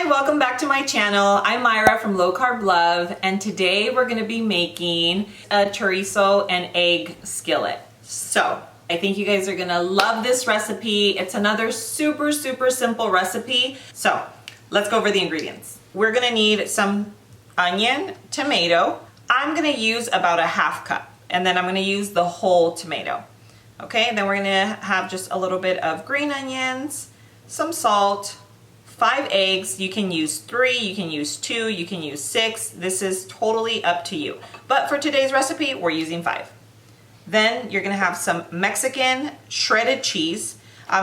Hi, welcome back to my channel. I'm Myra from Low Carb Love, and today we're going to be making a chorizo and egg skillet. So I think you guys are going to love this recipe. It's another super simple recipe. So let's go over the ingredients. We're going to need some onion, tomato. I'm going to use about a half cup, and then I'm going to use the whole tomato. Okay, and then we're going to have just a little bit of green onions, some salt, 5 eggs. You can use 3, you can use 2, you can use 6. This is totally up to you. But for today's recipe, we're using 5. Then you're gonna have some Mexican shredded cheese.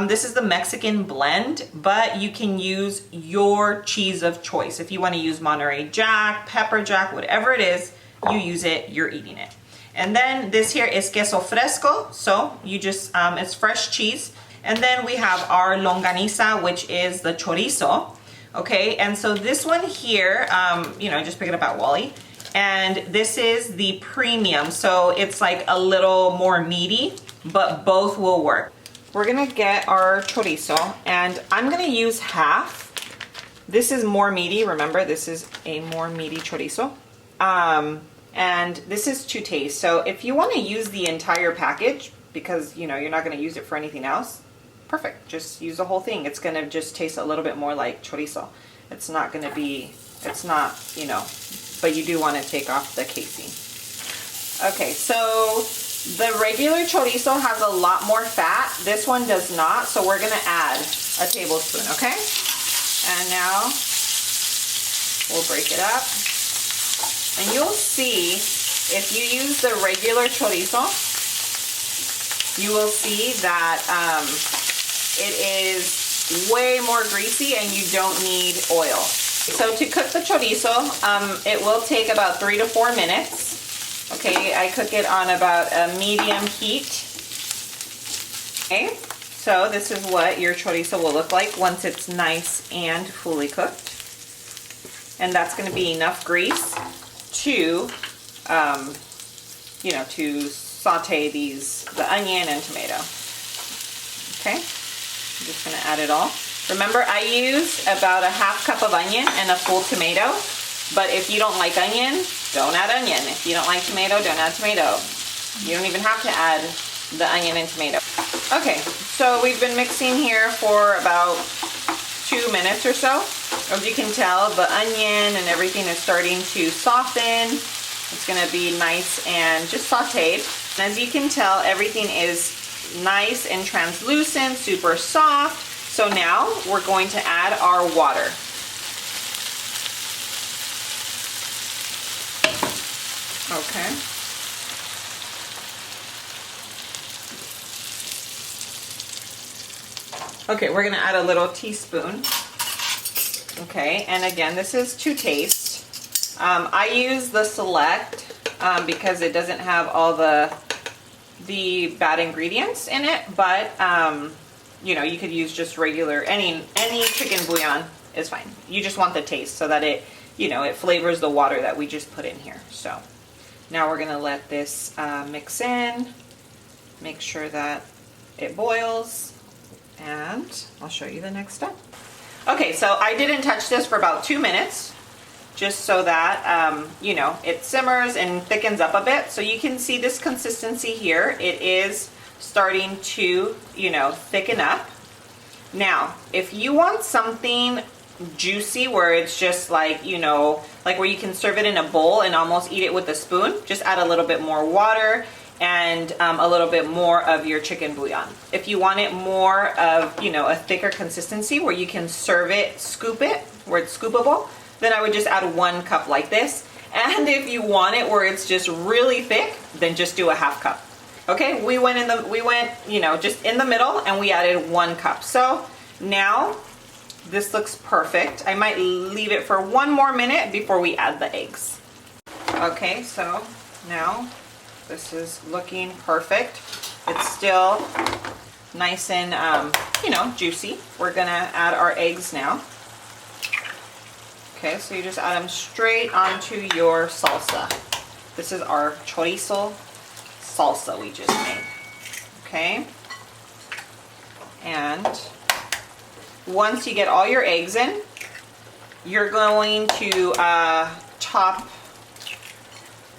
This is the Mexican blend, but you can use your cheese of choice. If you wanna use Monterey Jack, Pepper Jack, whatever it is, you use it, you're eating it. And then this here is queso fresco, so you just, it's fresh cheese. And then we have our longaniza, which is the chorizo, okay? And so this one here, just pick it up at Wally. And this is the premium, so it's like a little more meaty, but both will work. We're gonna get our chorizo, and I'm gonna use half. This is more meaty, remember, this is a more meaty chorizo. And this is to taste, so if you wanna use the entire package, because you're not gonna use it for anything else, perfect, just use the whole thing. It's gonna just taste a little bit more like chorizo. It's not gonna be, but you do wanna take off the casing. Okay, so the regular chorizo has a lot more fat. This one does not, so we're gonna add a tablespoon, okay? And now we'll break it up. And you'll see, if you use the regular chorizo, you will see that it is way more greasy and you don't need oil. So to cook the chorizo, it will take about 3 to 4 minutes. Okay, I cook it on about a medium heat. Okay, so this is what your chorizo will look like once it's nice and fully cooked. And that's going to be enough grease to, to saute the onion and tomato. Okay. I'm just going to add it all. Remember, I used about a half cup of onion and a full tomato, but if you don't like onion, don't add onion. If you don't like tomato, don't add tomato. You don't even have to add the onion and tomato. Okay, so we've been mixing here for about 2 minutes or so. As you can tell, the onion and everything is starting to soften. It's going to be nice and just sauteed. And as you can tell, everything is nice and translucent, super soft. So now we're going to add our water. Okay. Okay, we're gonna add a little teaspoon. Okay, and again, this is to taste. I use the Select because it doesn't have all the bad ingredients in it, but you could use just regular, any chicken bouillon is fine. You just want the taste so that it flavors the water that we just put in here. So now we're gonna let this mix in, make sure that it boils, and I'll show you the next step. Okay, so I didn't touch this for about 2 minutes, just so that, it simmers and thickens up a bit. So you can see this consistency here. It is starting to, thicken up. Now, if you want something juicy where it's just like, like where you can serve it in a bowl and almost eat it with a spoon, just add a little bit more water and a little bit more of your chicken bouillon. If you want it more of, a thicker consistency where you can serve it, scoop it, where it's scoopable, then I would just add 1 cup like this. And if you want it where it's just really thick, then just do a half cup. Okay, we went just in the middle, and we added 1 cup. So now this looks perfect. I might leave it for 1 more minute before we add the eggs. Okay, so now this is looking perfect. It's still nice and juicy. We're gonna add our eggs now. Okay, so you just add them straight onto your salsa. This is our chorizo salsa we just made. Okay, and once you get all your eggs in, you're going to top,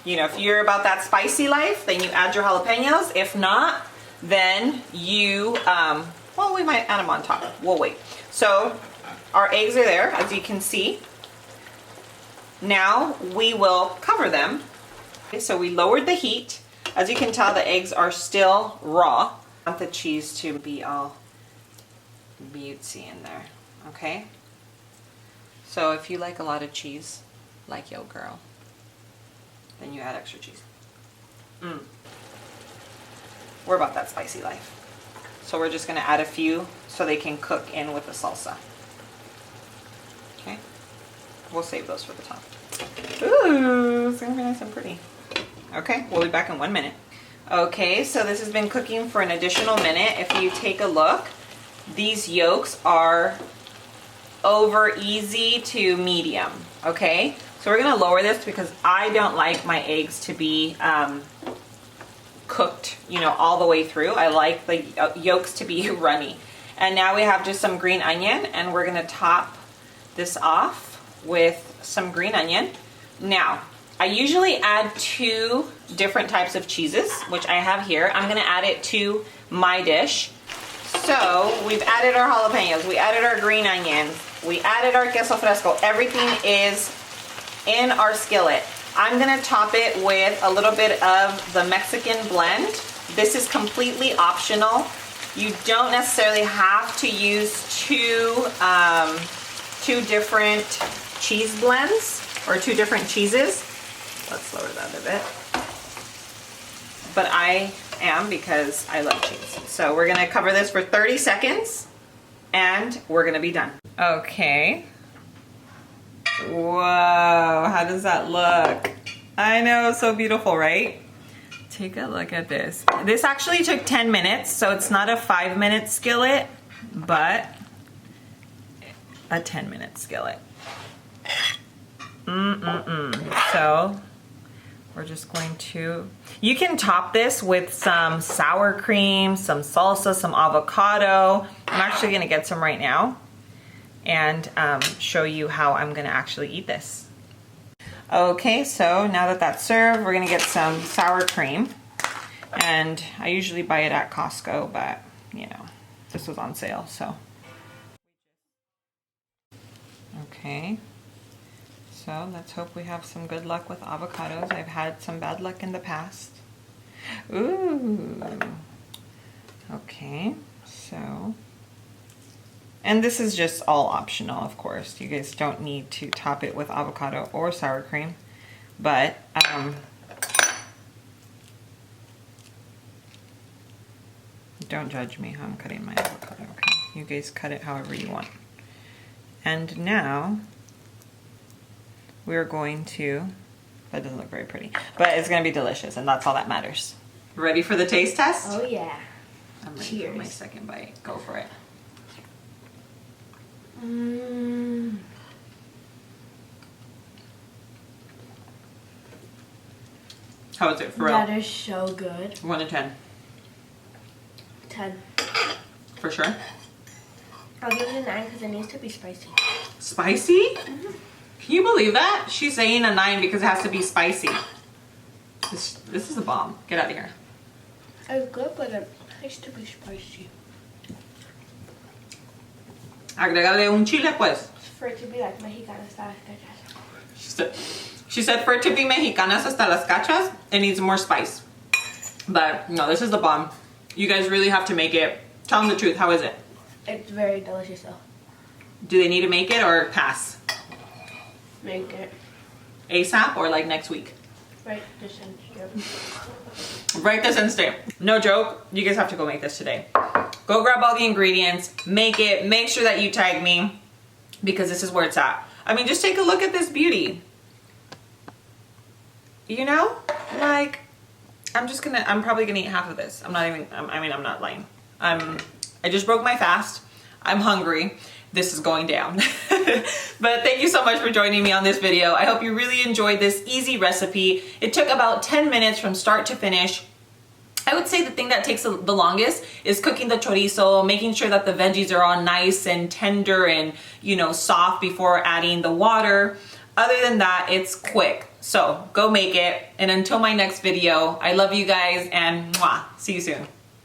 you know, if you're about that spicy life, then you add your jalapenos. If not, then you, well, we might add them on top. We'll wait. So our eggs are there, as you can see. Now we will cover them. Okay, so we lowered the heat. As you can tell, the eggs are still raw. I want the cheese to be all beauty in there, okay? So if you like a lot of cheese, like yo girl, then you add extra cheese. We're about that spicy life. So we're just gonna add a few so they can cook in with the salsa. Okay, we'll save those for the top. Ooh, it's gonna be nice and pretty. Okay, we'll be back in 1 minute. Okay, so this has been cooking for an additional minute. If you take a look, these yolks are over easy to medium, okay? So we're gonna lower this because I don't like my eggs to be cooked, you know, all the way through. I like the yolks to be runny. And now we have just some green onion, and we're gonna top this off with some green onion. Now, I usually add 2 different types of cheeses, which I have here. I'm gonna add it to my dish. So we've added our jalapenos, we added our green onions, we added our queso fresco. Everything is in our skillet. I'm gonna top it with a little bit of the Mexican blend. This is completely optional. You don't necessarily have to use two different cheese blends or 2 different cheeses. Let's lower that a bit. But I am, because I love cheese. So we're gonna cover this for 30 seconds and we're gonna be done. Okay. Whoa, how does that look? I know, so beautiful, right? Take a look at this. This actually took 10 minutes, so it's not a 5-minute skillet, but a 10-minute skillet. So we're just going to, you can top this with some sour cream, some salsa, some avocado. I'm actually gonna get some right now and show you how I'm gonna actually eat this. Okay, so now that that's served, we're gonna get some sour cream. And I usually buy it at Costco, but you know, this was on sale, so. Okay. So let's hope we have some good luck with avocados. I've had some bad luck in the past. Ooh. Okay, so. And this is just all optional, of course. You guys don't need to top it with avocado or sour cream. But, don't judge me how I'm cutting my avocado, okay? You guys cut it however you want. And now, we're going to, that doesn't look very pretty, but it's gonna be delicious, and that's all that matters. Ready for the taste test? Oh yeah. I'm ready for my second bite. Go for it. How is it for real? That is so good. 1 to 10. 10. For sure? I'll give it a 9 because it needs to be spicy. Spicy? Mm-hmm. Can you believe that? She's saying a 9 because it has to be spicy. This is a bomb. Get out of here. It's good, but it has to be spicy. Agregale un chile, pues. For it to be like Mexicanas hasta las cachas. She said for it to be Mexicanas hasta las cachas, it needs more spice. But no, this is the bomb. You guys really have to make it. Tell them the truth. How is it? It's very delicious though. Do they need to make it or pass? Make it. ASAP or like next week? Right this instant. Right this instant. No joke. You guys have to go make this today. Go grab all the ingredients, make it, make sure that you tag me because this is where it's at. I mean, just take a look at this beauty. You know, like, I'm probably gonna eat half of this. I'm not lying. I just broke my fast. I'm hungry. This is going down. But thank you so much for joining me on this video. I hope you really enjoyed this easy recipe. It took about 10 minutes from start to finish. I I would say the thing that takes the longest is cooking the chorizo, making sure that the veggies are all nice and tender and, you know, soft before adding the water. Other than that, it's quick. So go make it. And until my next video, I love you guys and mwah, see you soon.